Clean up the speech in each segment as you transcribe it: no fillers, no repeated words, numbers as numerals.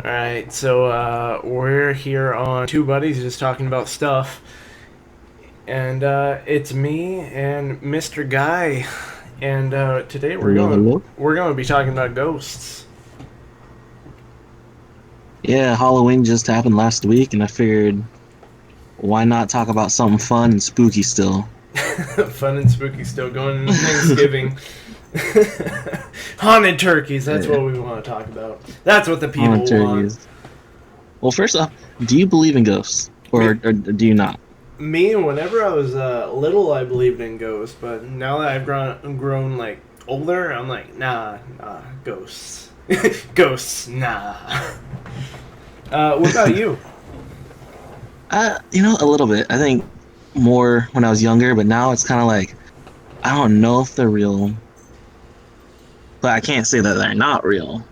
Alright, so we're here on Two Buddies just talking about stuff. And it's me and Mr. Guy. And today Hello, hello. we're going to be talking about ghosts. Yeah, Halloween just happened last week, and I figured why not talk about something fun and spooky still? Fun and spooky still going into Thanksgiving. Haunted turkeys, that's Yeah, what we want to talk about. That's what the haunted people want. turkeys. Well, first off, do you believe in ghosts, Me, or do you not? me whenever I was little, I believed in ghosts, but now that I've grown like older, I'm like, nah, ghosts. Ghosts, nah. What about you? A little bit. I think more when I was younger, but now it's kind of like I don't know if they're real, but I can't say that they're not real.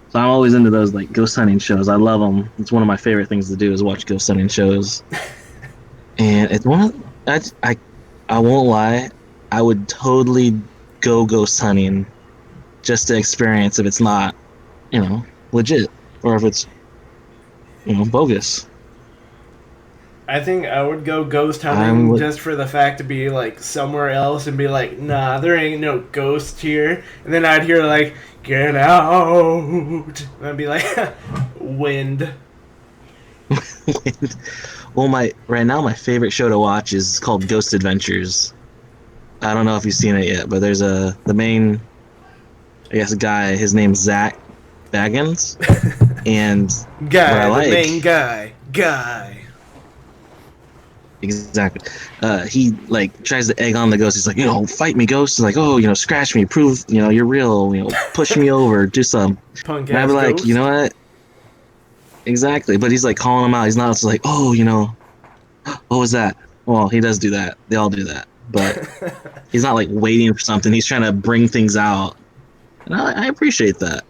So I'm always into those like ghost hunting shows. I love them. It's one of my favorite things to do is watch ghost hunting shows. And it's one of I won't lie, I would totally go ghost hunting just to experience if it's not, legit or if it's, bogus. I think I would go ghost I'm hunting li- just for the fact to be like somewhere else and be like, nah, there ain't no ghost here. And then I'd hear like, get out. And I'd be like, wind. well, my right now my favorite show to watch is called Ghost Adventures. I don't know if you've seen it yet, but there's the main, I guess, guy. His name's Zach Baggins, and what I Guy, the main like guy. exactly. He like tries to egg on the ghost. He's like, fight me, ghost. He's like, oh, scratch me, prove, you're real. Push me over, do some. Punk And I'd be ass like, you know ghost. what? Exactly. But he's like calling him out. He's not just like, oh, what was that? Well, he does do that. They all do that. But he's not like waiting for something. He's trying to bring things out, and I appreciate that.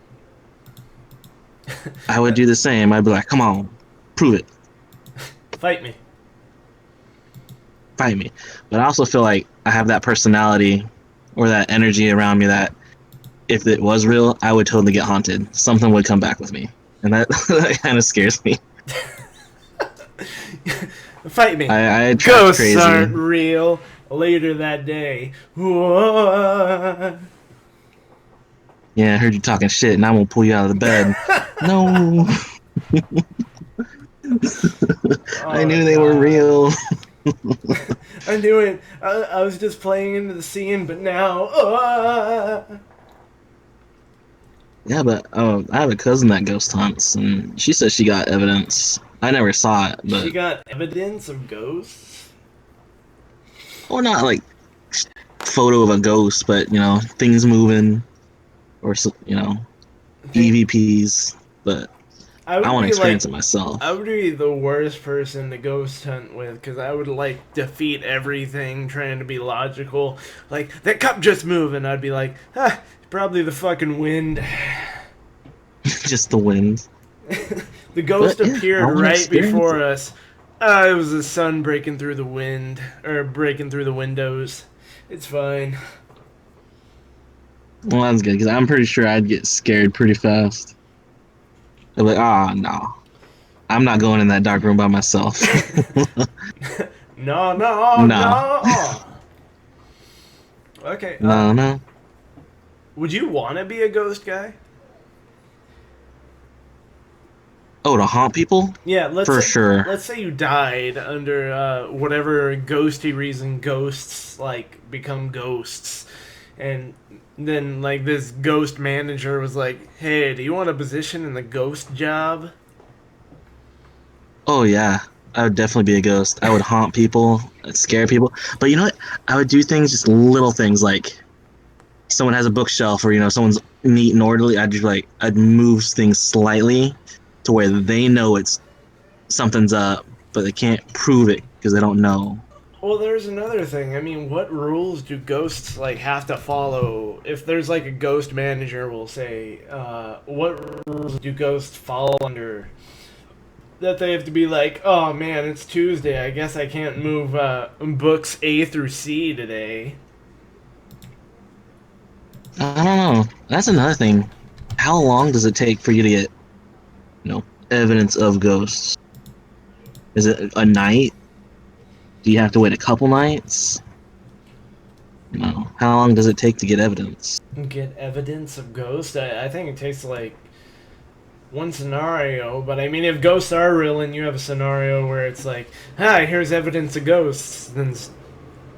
I would do the same. I'd be like, come on, prove it, Fight me. fight me. But I also feel like I have that personality or that energy around me that if it was real, I would totally get haunted. Something would come back with me, and that that kind of scares me. Fight me. I attract Ghosts crazy. aren't real. Later that day. What? Yeah, I heard you talking shit, and I'm gonna pull you out of the bed. No, I Oh knew they were god. real. I knew it. I was just playing into the scene, but now. Yeah, but I have a cousin that ghost hunts, and she says she got evidence. I never saw it, She but got evidence of ghosts? or not like photo of a ghost, but things moving or Think EVPs. But I I would want to be like experience it I myself. would be the worst person to ghost hunt with because I would like defeat everything trying to be logical. Like that cup just moved, and I'd be like, probably the fucking wind. Just the wind. The But ghost yeah, I appeared want to right experience before it. us. It was the sun breaking through the wind or breaking through the windows. It's fine. Well, that's good because I'm pretty sure I'd get scared pretty fast. I'd be like, no, I'm not going in that dark room by myself. No, no, No, no. Okay. no, no. Would you want to be a ghost guy? Oh, to haunt people? Yeah. For sure. Let's say you died under whatever ghosty reason ghosts like become ghosts, and then like this ghost manager was like, "Hey, do you want a position in the ghost job?" Oh yeah, I would definitely be a ghost. I would haunt people, I'd scare people. But you know what? I would do things, just little things like someone has a bookshelf or someone's neat and orderly. I'd move things slightly to where they know it's something's up, but they can't prove it because they don't know. Well, there's another thing. I mean, what rules do ghosts like have to follow? If there's like a ghost manager, we'll say, what rules do ghosts fall under? That they have to be like, oh man, it's Tuesday. I guess I can't move books A through C today. I don't know. That's another thing. How long does it take for you to get evidence of ghosts? Is it a night? Do you have to wait a couple nights? How long does it take to get evidence? Get evidence of ghosts? I think it takes like one scenario, but I mean, if ghosts are real and you have a scenario where it's like, hi, here's evidence of ghosts, then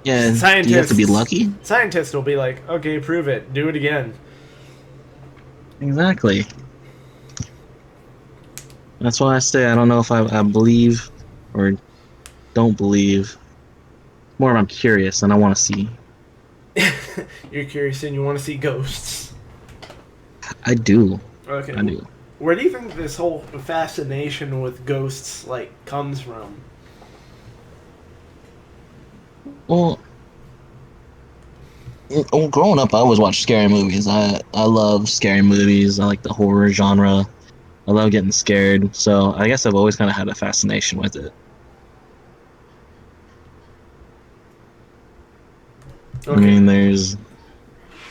Yeah, scientists, do you have to be lucky? Scientists will be like, okay, prove it, do it again. Exactly. That's why I say I don't know if I believe or don't believe. More, I'm curious and I want to see. You're curious and you want to see ghosts. I do. Okay. I do. Where do you think this whole fascination with ghosts like comes from? Well, growing up, I always watched scary movies. I love scary movies. I like the horror genre. I love getting scared. So I guess I've always kind of had a fascination with it. Okay. I mean, there's.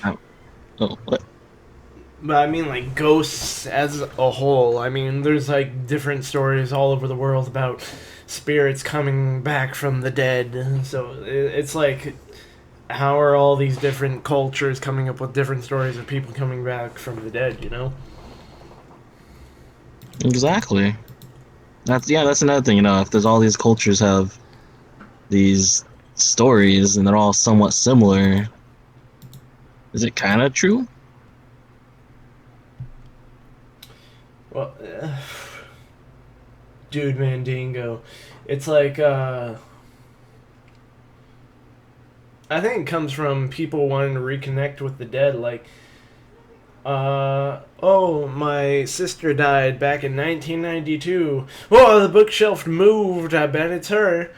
Oh, what? But I mean, like, ghosts as a whole. I mean, there's, like, different stories all over the world about spirits coming back from the dead. So it's like, how are all these different cultures coming up with different stories of people coming back from the dead, you know? Exactly. That's another thing. If there's all these cultures have these stories and they're all somewhat similar, is it kind of true? Well, dude, Mandingo. It's like, I think it comes from people wanting to reconnect with the dead. Like, oh, my sister died back in 1992. Oh, the bookshelf moved. I bet it's her.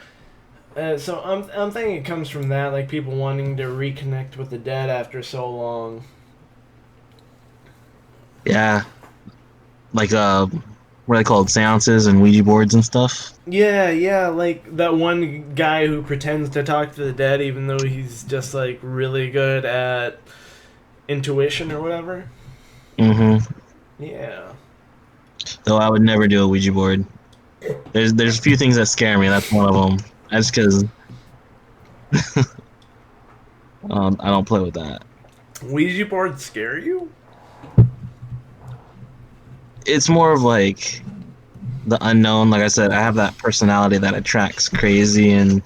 So I'm thinking it comes from that, like people wanting to reconnect with the dead after so long. Yeah. Like, what are they called? Seances and Ouija boards and stuff? Yeah, like that one guy who pretends to talk to the dead even though he's just like really good at intuition or whatever. Mm-hmm. Yeah. Though I would never do a Ouija board. There's a few things that scare me. That's one of them. That's because I don't play with that. Ouija boards scare you? It's more of like the unknown. Like I said, I have that personality that attracts crazy, and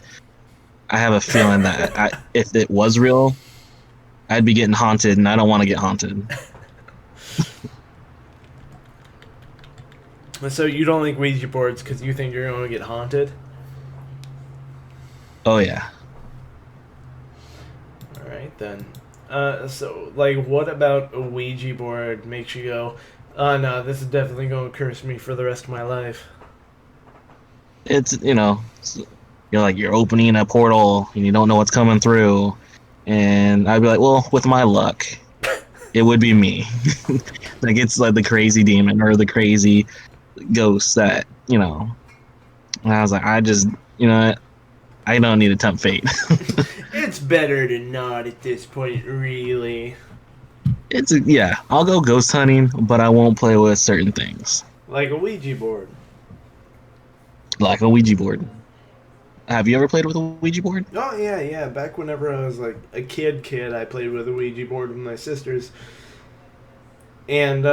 I have a feeling that if it was real, I'd be getting haunted, and I don't want to get haunted. So you don't like Ouija boards because you think you're going to get haunted? Oh yeah. Alright then. So, like, what about a Ouija board makes you go, oh no, this is definitely going to curse me for the rest of my life? It's you're opening a portal and you don't know what's coming through, and I'd be like, well, with my luck, it would be me. Like it's like the crazy demon or the crazy ghost that And I was like, I just I don't need to tempt fate. It's better to not at this point, really. I'll go ghost hunting, but I won't play with certain things. Like a Ouija board. Like a Ouija board. Have you ever played with a Ouija board? Oh, yeah. Back whenever I was, like, a kid, I played with a Ouija board with my sisters. And,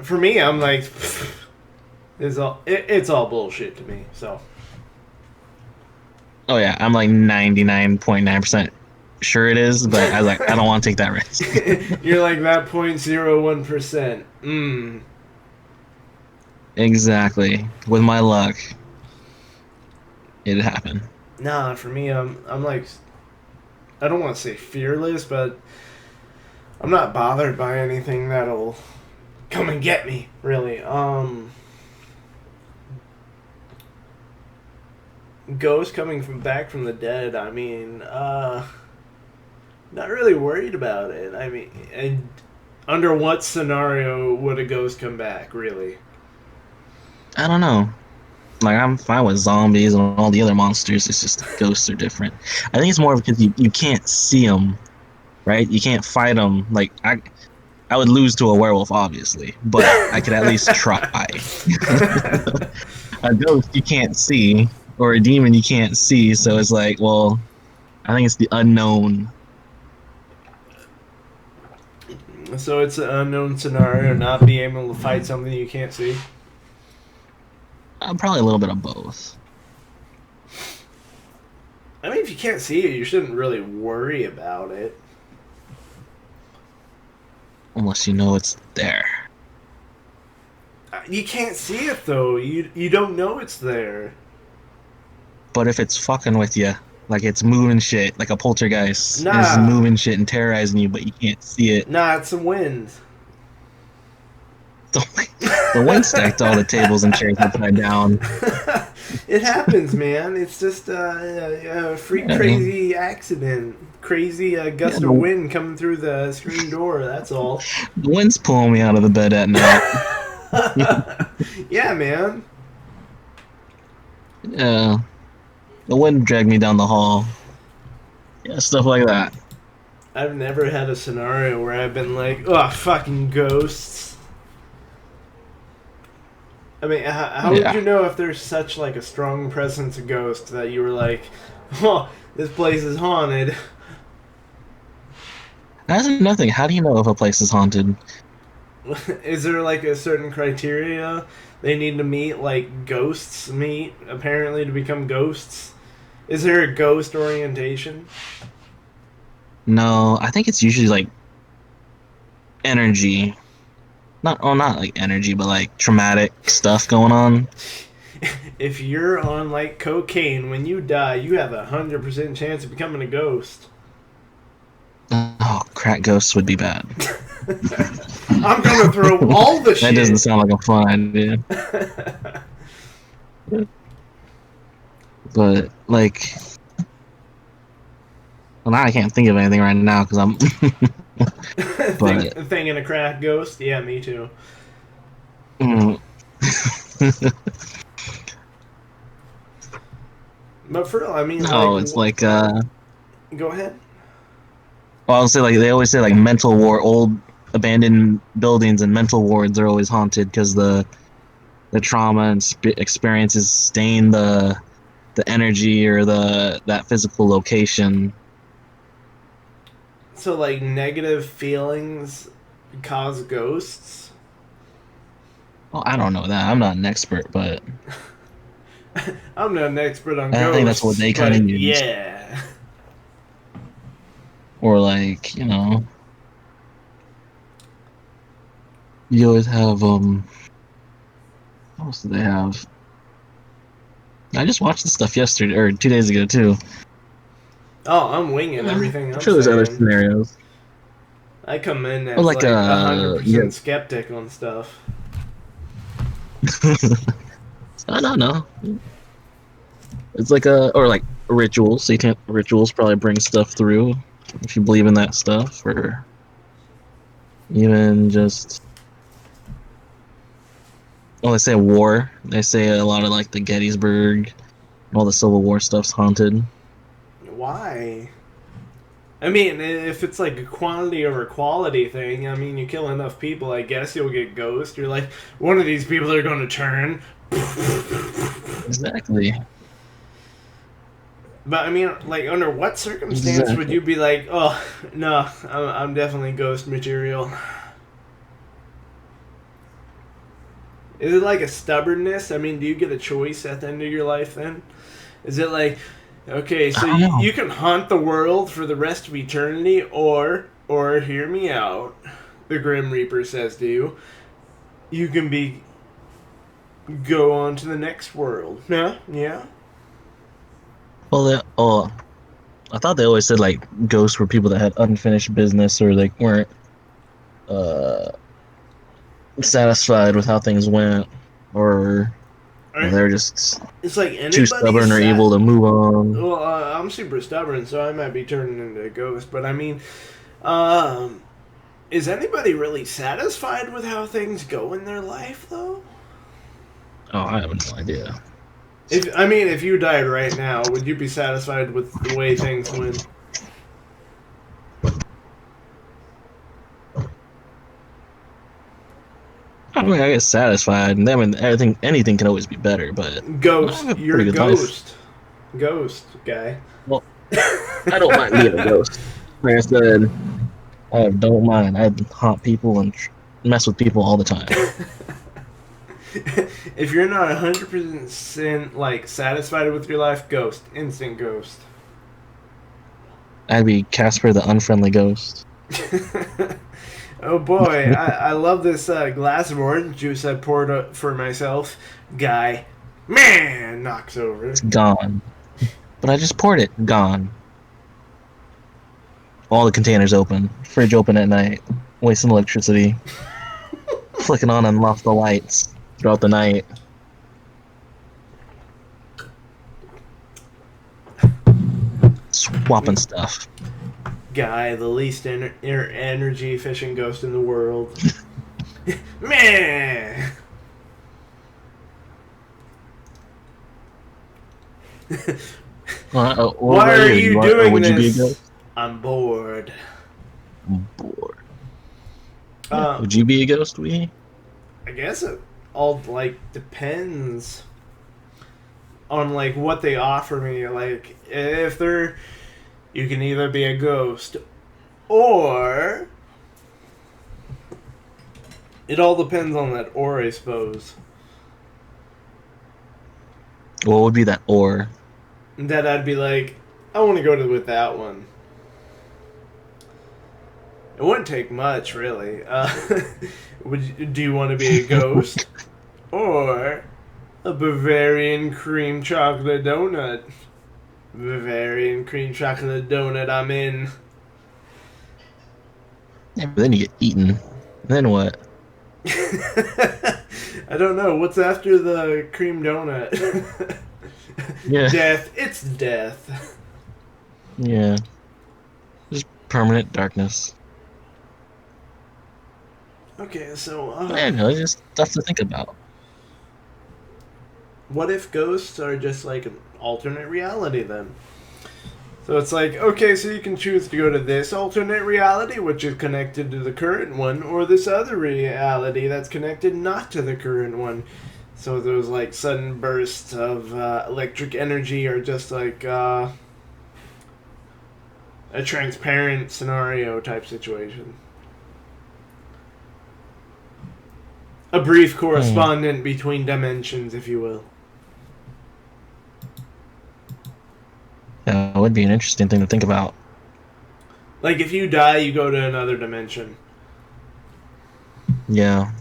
for me, I'm like, it's all bullshit to me, so. Oh, yeah, I'm like 99.9% sure it is, but I was like, I don't want to take that risk. You're like that 0.01%. Exactly. With my luck, it'd happen. Nah, for me, I'm like, I don't want to say fearless, but I'm not bothered by anything that'll come and get me, really. Ghosts coming back from the dead, I mean, not really worried about it. I mean, and under what scenario would a ghost come back, really? I don't know. Like, I'm fine with zombies and all the other monsters. It's just ghosts are different. I think it's more because you can't see them, right? You can't fight them. Like, I would lose to a werewolf, obviously, but I could at least try. A ghost you can't see, or a demon you can't see, so it's like, well, I think it's the unknown. So it's an unknown scenario, not being able to fight something you can't see. Probably a little bit of both. I mean, if you can't see it, you shouldn't really worry about it. Unless you know it's there. You can't see it though. You don't know it's there. But if it's fucking with you, like it's moving shit, like a poltergeist Nah. is moving shit and terrorizing you, but you can't see it. Nah, it's the wind. The wind stacked all the tables and chairs upside down. It happens, man. It's just a freak crazy accident. Crazy gust of wind coming through the screen door, that's all. The wind's pulling me out of the bed at night. Yeah, man. Yeah. The wind dragged me down the hall. Yeah, stuff like that. I've never had a scenario where I've been like, oh, fucking ghosts. I mean, how would you know if there's such like a strong presence of ghosts that you were like, oh, this place is haunted? That's nothing. How do you know if a place is haunted? Is there like a certain criteria they need to meet, like ghosts meet, apparently, to become ghosts? Is there a ghost orientation? No, I think it's usually like energy. Not like energy, but like traumatic stuff going on. If you're on like cocaine, when you die, you have 100% chance of becoming a ghost. Oh, crack ghosts would be bad. I'm gonna throw all the shit. That doesn't sound like a fun idea. But like, well, now I can't think of anything right now because I'm. But Thinking a crack ghost? Yeah, me too. But for real, I mean, no, like, it's like go ahead. Well, I'll say like they always say like mental ward, old abandoned buildings and mental wards are always haunted because the trauma and experiences stain the energy or that physical location. So, like, negative feelings cause ghosts? Well, I don't know that. I'm not an expert, but I'm not an expert on ghosts. I think that's what they kind of use. Yeah. Or like, you know, you always have what else do they have? I just watched this stuff yesterday or 2 days ago too. Oh, I'm winging everything. I'm sure there's other scenarios. I come in as like 100% skeptic on stuff. No. It's like like rituals. Satanic rituals probably bring stuff through if you believe in that stuff, or even just. Well, they say war. They say a lot of like the Gettysburg, all the Civil War stuff's haunted. Why? I mean, if it's like a quantity over quality thing, I mean, you kill enough people, I guess you'll get ghosts. You're like, one of these people are going to turn. Exactly. But I mean, like, under what circumstance would you be like, oh, no, I'm definitely ghost material? Is it like a stubbornness? I mean, do you get a choice at the end of your life then? Is it like, okay, so you can haunt the world for the rest of eternity, or hear me out, the Grim Reaper says to you, you can go on to the next world. Yeah? Well, I thought they always said like ghosts were people that had unfinished business or they weren't satisfied with how things went, or they're just it's like too stubborn or evil to move on. Well, I'm super stubborn, so I might be turning into a ghost. But I mean, is anybody really satisfied with how things go in their life, though? Oh, I have no idea. If you died right now, would you be satisfied with the way things went? I mean, I get satisfied, and then anything can always be better. But I Ghost. have a You're pretty a good life. ghost. Ghost guy. Well, I don't mind being a ghost. Like I said, I don't mind. I haunt people and mess with people all the time. If you're not 100% like satisfied with your life, ghost. Instant ghost. I'd be Casper the unfriendly ghost. Oh boy, I love this glass of orange juice I poured up for myself. Guy, man, knocks over. It's gone. But I just poured it. Gone. All the containers open. Fridge open at night. Wasting electricity. Flicking on and off the lights throughout the night. Swapping stuff. Guy, the least energy efficient ghost in the world. Man. Why are you doing would this? You be a ghost? I'm bored. I'm bored. Would you be a ghost, Wee? I guess it all like depends on like what they offer me. Like if they're, you can either be a ghost or it all depends on that or, I suppose. What would be that or? That I'd be like, I want to go with that one. It wouldn't take much, really. Do you want to be a ghost or a Bavarian cream chocolate donut? Bavarian cream chocolate donut, I'm in. Yeah, but then you get eaten. Then what? I don't know. What's after the cream donut? Yeah. Death. It's death. Yeah. Just permanent darkness. Okay, so I know, just stuff to think about. what if ghosts are just like an alternate reality then? So it's like, okay, so you can choose to go to this alternate reality, which is connected to the current one, or this other reality that's connected not to the current one. So those like sudden bursts of electric energy are just like a transparent scenario type situation. A brief correspondent between dimensions, if you will. Yeah, it would be an interesting thing to think about. Like if you die, you go to another dimension. Yeah.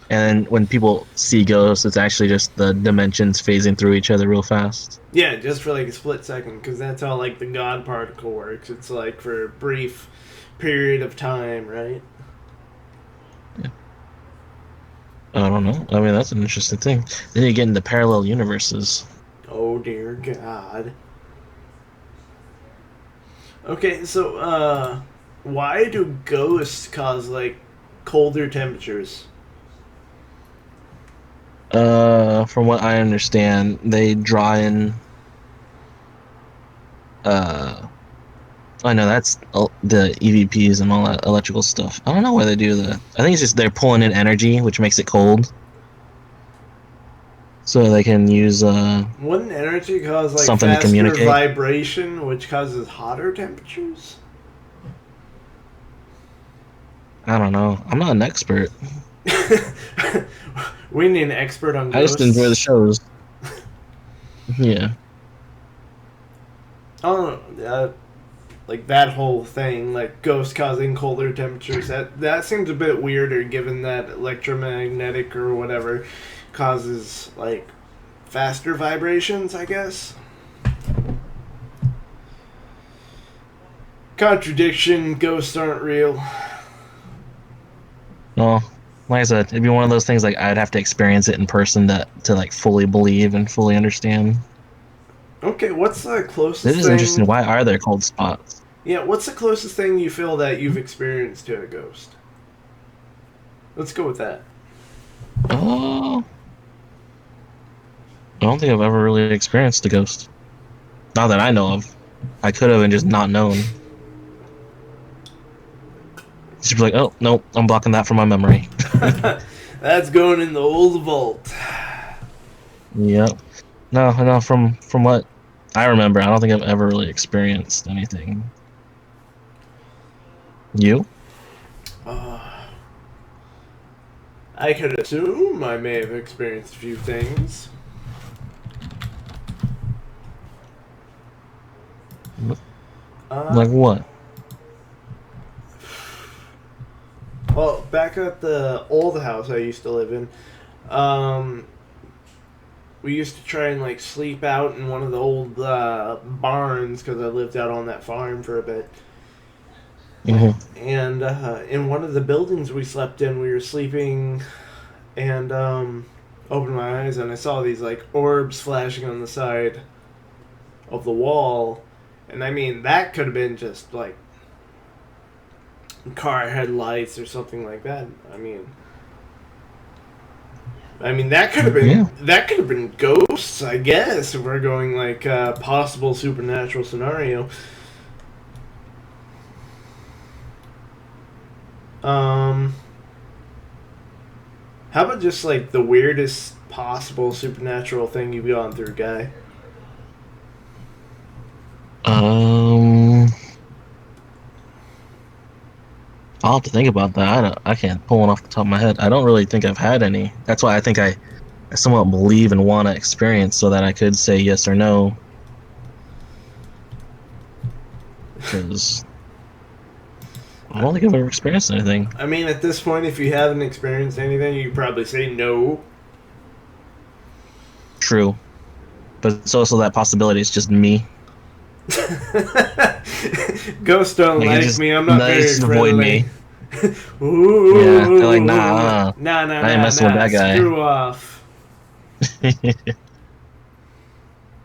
And then when people see ghosts, it's actually just the dimensions phasing through each other real fast. Yeah, just for like a split second, because that's how like the God particle works. It's like for a brief period of time, right? Yeah. I don't know. I mean, that's an interesting thing. Then you get into parallel universes. Oh dear God. Okay, so why do ghosts cause like colder temperatures? From what I understand, they draw in. I know that's the EVPs and all that electrical stuff. I don't know why they do that. I think it's just they're pulling in energy, which makes it cold, so they can use Wouldn't energy cause like something to faster communicate. vibration, which causes hotter temperatures? I don't know. I'm not an expert. We need an expert on I ghosts. just enjoy the shows. Yeah. I don't know, like that whole thing, like ghosts causing colder temperatures. That seems a bit weirder, given that electromagnetic or whatever causes like faster vibrations, I guess. Contradiction. Ghosts aren't real. Well, like I said, it'd be one of those things like I'd have to experience it in person to like fully believe and fully understand. Okay, what's the closest It is thing? interesting. Why are there cold spots? Yeah, what's the closest thing you feel that you've experienced to a ghost? Let's go with that. Oh, I don't think I've ever really experienced a ghost. Not that I know of. I could have and just not known. Just be like, oh, nope, I'm blocking that from my memory. That's going in the old vault. Yep. No, no. From what I remember, I don't think I've ever really experienced anything. You? I could assume I may have experienced a few things. Like what? Well, back at the old house I used to live in, we used to try and like sleep out in one of the old barns because I lived out on that farm for a bit. And in one of the buildings we slept in, we were sleeping, and opened my eyes and I saw these like orbs flashing on the side of the wall, and I mean that could have been just like car headlights or something like that. I mean that could have been ghosts, I guess, if we're going like possible supernatural scenario. How about just like the weirdest possible supernatural thing you've gone through, guy? I'll have to think about that. I can't pull one off the top of my head. I don't really think I've had any. That's why I think I somewhat believe and want to experience so that I could say yes or no. Because I don't think I've ever experienced anything. I mean, at this point, if you haven't experienced anything, you probably say no. True. But it's also that possibility it's just me. Ghosts don't like me. I'm not very just friendly. Avoid me. Ooh, yeah, they're like, nah, I ain't messing with that guy. Screw off.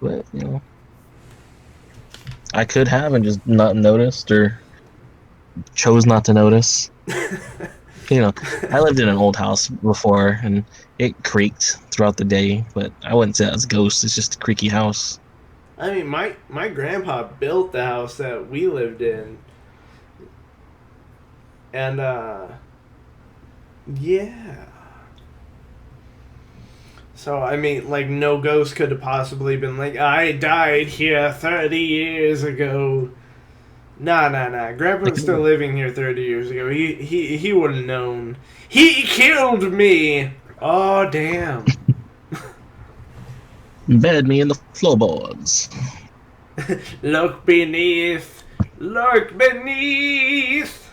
But, you know, I could have and just not noticed or chose not to notice. You know, I lived in an old house before and it creaked throughout the day, but I wouldn't say that's ghosts. It's just a creaky house. I mean, my grandpa built the house that we lived in. And, yeah. So, I mean, like, no ghost could have possibly been like, I died here 30 years ago. Nah. Grandpa was still living here 30 years ago. He would have known. He killed me! Oh, damn. Embedded me in the floorboards. Look beneath. Look beneath.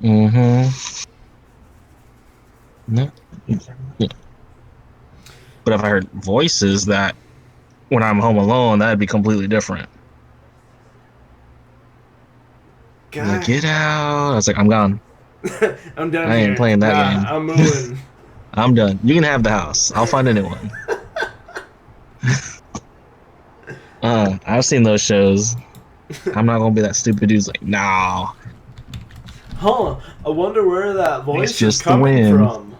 Mm-hmm. No. Yeah. But if I heard voices that when I'm home alone, that'd be completely different. God. Like, get out. I was like, I'm gone. I'm done I ain't playing that game. I'm moving. I'm done. You can have the house. I'll find a new one. I've seen those shows. I'm not gonna be that stupid dude's like, no. Huh. I wonder where that voice It's just is coming the wind. from.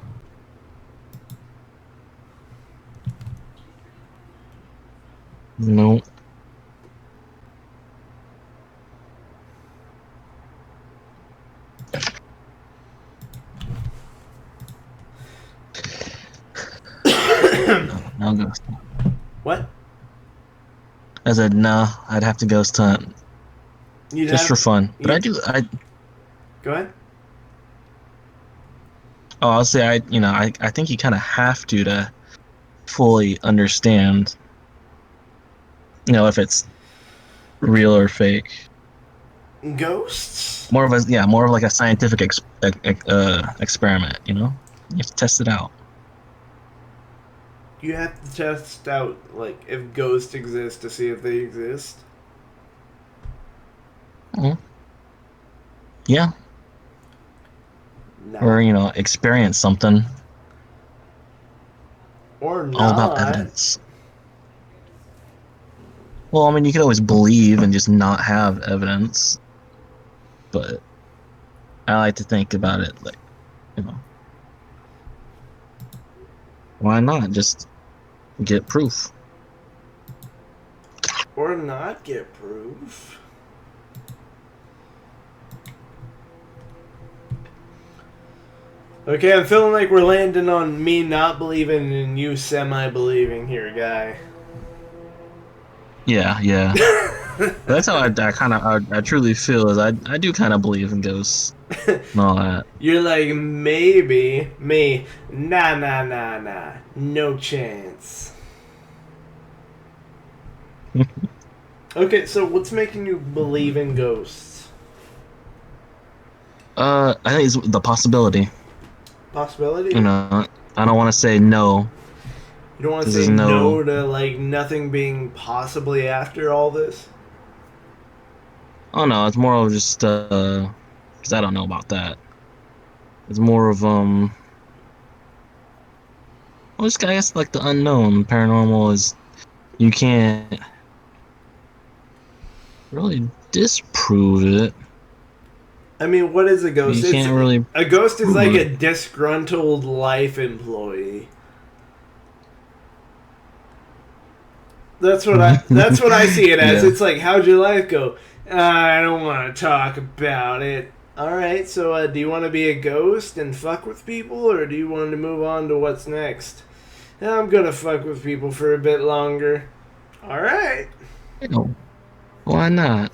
No. No ghost. What? I said no. I'd have to ghost hunt just for fun. But I do. Go ahead. Oh, I'll say I think you kind of have to fully understand. You know, if it's real or fake. Ghosts? More of like a scientific experiment. You know, you have to test it out. You have to test out, like, if ghosts exist to see if they exist. Mm-hmm. Yeah. No. Or experience something. Or not. All about evidence. Well, I mean, you could always believe and just not have evidence, but I like to think about it like, why not just get proof? Or not get proof. Okay, I'm feeling like we're landing on me not believing and you semi-believing here, guy. Yeah, yeah. That's how I kind of I truly feel is I do kind of believe in ghosts and all that. You're like, maybe. Me. Nah, nah, nah, nah. No chance. Okay, so what's making you believe in ghosts? I think it's the possibility. Possibility? You know, I don't want to say no You don't want to because say there's no. no to, like, nothing being possibly after all this? Oh no, it's more of just because I don't know about that. It's more of well, just I guess like the unknown. Paranormal is you can't really disprove it. I mean, what is a ghost? You It's can't really a ghost is like prove a it. disgruntled life employee. That's what I see it as. Yeah. It's like, how'd your life go? I don't want to talk about it. All right, so do you want to be a ghost and fuck with people, or do you want to move on to what's next? I'm gonna fuck with people for a bit longer. All right. You know, why not?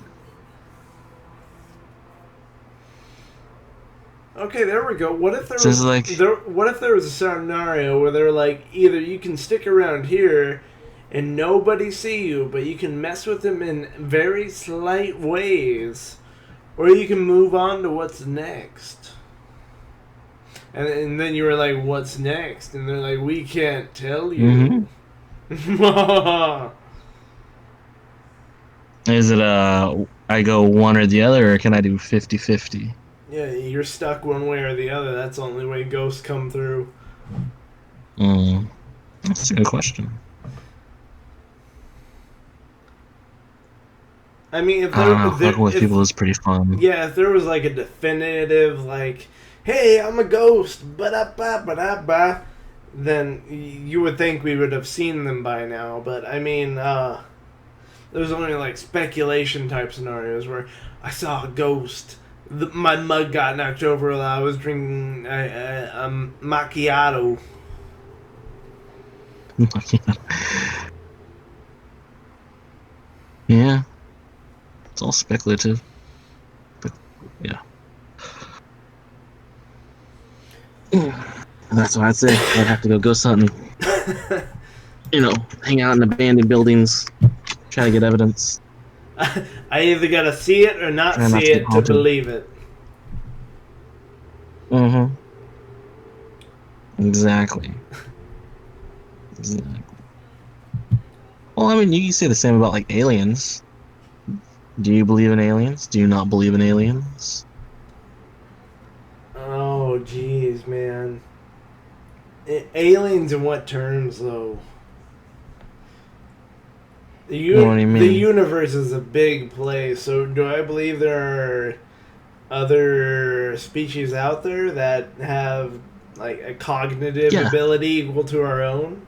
Okay, there we go. What if It's just like what if there was a scenario where they're like, either you can stick around here and nobody see you, but you can mess with them in very slight ways, or you can move on to what's next. And then you were like, what's next? And they're like, we can't tell hmm you. Yeah, is it I go one or the other or can I do 50-50? you're stuck one way or the other. That's the only way ghosts come through. Mm, that's a good question. I mean, I don't know. Fucking with people is pretty fun. yeah, if there was like a definitive, like, hey, I'm a ghost, ba-da-ba, then you would think we would have seen them by now. But I mean, there's only like speculation type scenarios where I saw a ghost. My mug got knocked over while I was drinking a macchiato. Yeah, it's all speculative. But yeah. That's what I'd say. I'd have to go ghost hunting. You know, hang out in abandoned buildings, try to get evidence. I either gotta see it or not Try not see to get it to haunted. believe it. Mm-hmm. Exactly. Exactly. Well, I mean, you can say the same about like aliens. Do you believe in aliens? Do you not believe in aliens? Oh, jeez, man. Aliens in what terms, though? What do you The mean? universe is a big place, so do I believe there are other species out there that have like a cognitive Yeah, ability equal to our own?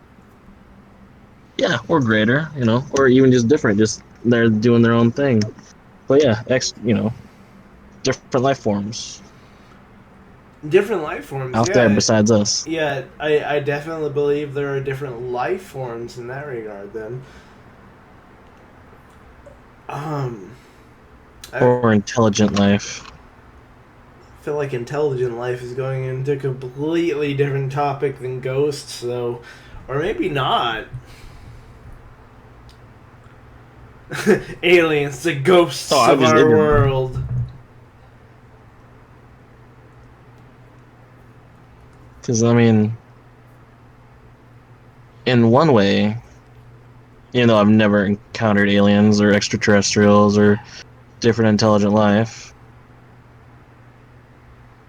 yeah, or greater, you know, or even just different. Just they're doing their own thing. But yeah, different life forms Different life forms, out there yeah. besides us, Yeah, I definitely believe there are different life forms in that regard, then. Um, I or intelligent life. feel like intelligent life is going into a completely different topic than ghosts, though. Or maybe not. Aliens, the Oh, ghosts of obviously our they've been. world. Because I mean, in one way, you know, I've never encountered aliens or extraterrestrials or different intelligent life.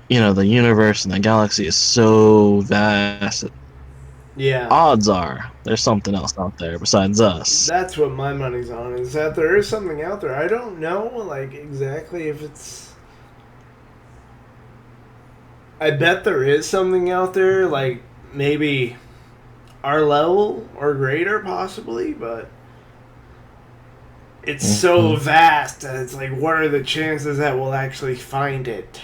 You know, the universe and the galaxy is so vast. Yeah, Odds are there's something else out there besides us. that's what my money's on, is that there is something out there. I don't know, like, exactly if it's. I bet there is something out there, like, maybe our level or greater, possibly, but it's so Mhm. vast that it's like, what are the chances that we'll actually find it?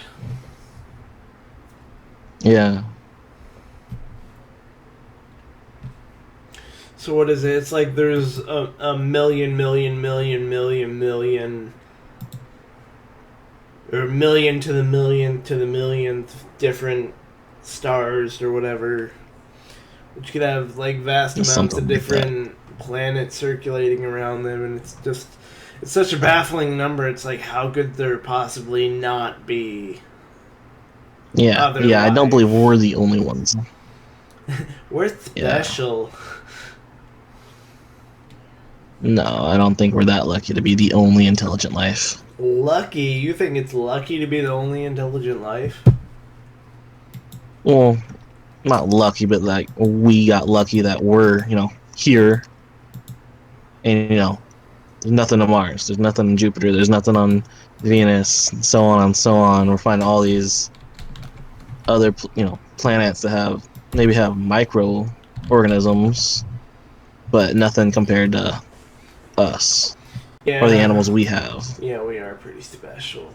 Yeah. So what is it? It's like there's a million, or million to the millionth to the millionth different stars or whatever, which could have like vast amounts of Something like that. different planets circulating around them, and it's such a baffling number. It's like, how could there possibly not be Yeah. other Yeah. I don't believe life? we're the only ones. We're Yeah. special. No, I don't think we're that lucky to be the only intelligent life. Lucky? You think it's lucky to be the only intelligent life? Well, not lucky, but like we got lucky that we're, here, and there's nothing on Mars, there's nothing on Jupiter, there's nothing on Venus, and so on and so on. We're finding all these other, planets that maybe have microorganisms, but nothing compared to us or the Yeah. animals we have. Yeah, we are pretty special.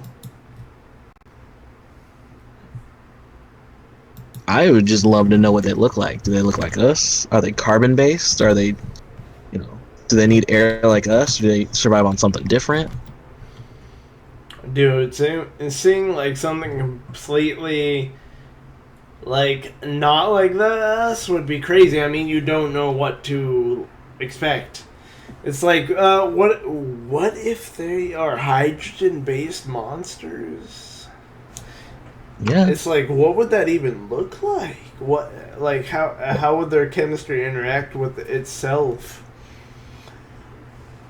I would just love to know what they look like. Do they look like us? Are they carbon based? Are they, do they need air like us? Do they survive on something different? Dude, seeing like something completely like not like this would be crazy. I mean, you don't know what to expect. It's like, what if they are hydrogen-based monsters? Yeah, It's like, what would that even look like? What, like, how would their chemistry interact with itself?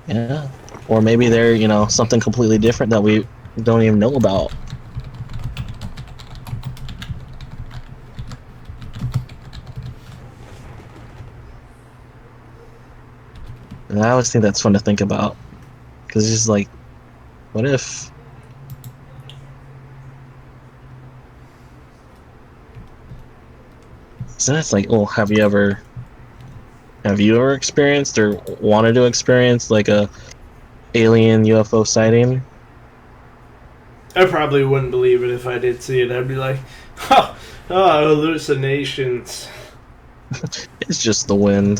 yeah. Or maybe they're, something completely different that we don't even know about. And I always think that's fun to think about. Because it's just like, what if? So that's like, oh, have you ever experienced or wanted to experience like a alien UFO sighting? I probably wouldn't believe it if I did see it. I'd be like, oh, hallucinations. It's just the wind.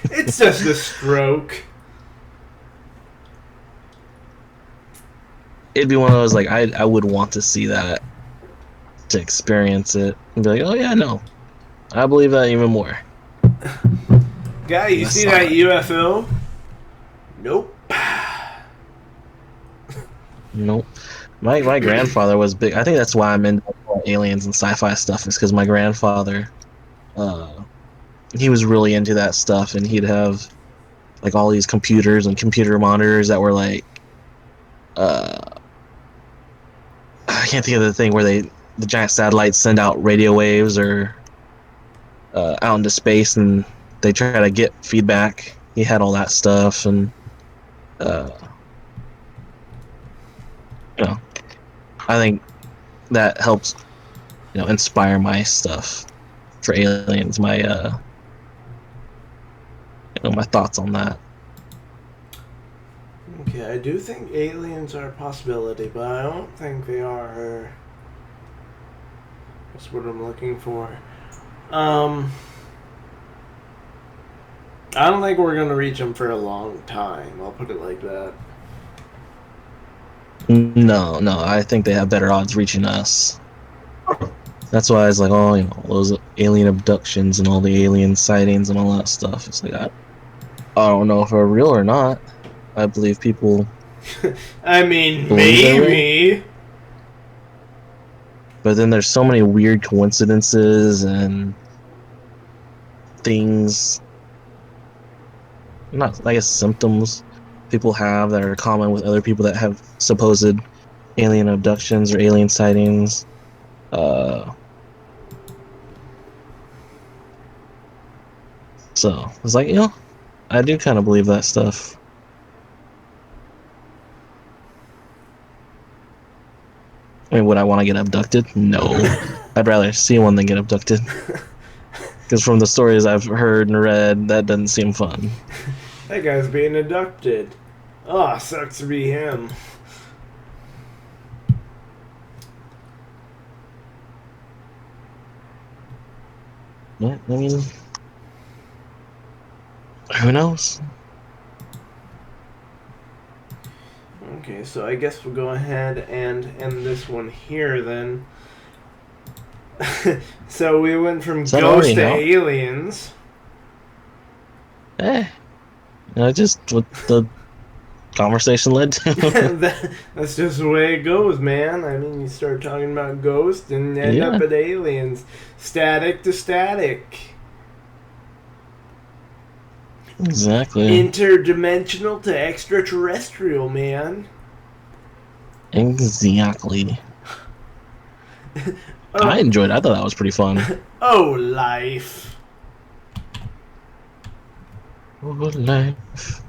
It's just a stroke. It'd be one of those like I would want to see that, to experience it and be like, oh yeah, no, I believe that even more. Guy, you I see saw that it. UFO? Nope. Nope. My grandfather was big. I think that's why I'm into aliens and sci-fi stuff, is because my grandfather, uh, he was really into that stuff, and he'd have like all these computers and computer monitors that were like, uh, I can't think of the thing where the giant satellites send out radio waves or out into space, and they try to get feedback. He had all that stuff, and uh, you know, I think that helps, inspire my stuff for aliens. My thoughts on that. Okay, I do think aliens are a possibility, but I don't think they are. That's what I'm looking for. Um, I don't think we're gonna reach them for a long time. I'll put it like that. No, no, I think they have better odds reaching us. That's why I was like, oh, those alien abductions and all the alien sightings and all that stuff. It's like I don't know if they're real or not. I believe people I mean, believe they're real, maybe. but then there's so many weird coincidences and things, not, I guess, symptoms people have that are common with other people that have supposed alien abductions or alien sightings. Uh, so it's like, I do kind of believe that stuff. I mean, would I want to get abducted? No. I'd rather see one than get abducted. Because from the stories I've heard and read, that doesn't seem fun. That guy's being abducted. Oh, sucks to be him. But, I mean, who knows? Okay, so I guess we'll go ahead and end this one here then. So we went from Is that ghosts already to out? aliens. Just what the conversation led to. That's just the way it goes, man. I mean, you start talking about ghosts and end Yeah. up at aliens. Static to static. Exactly. Interdimensional to extraterrestrial, man. Exactly. Oh, I enjoyed it. I thought that was pretty fun. oh, life. Oh, life.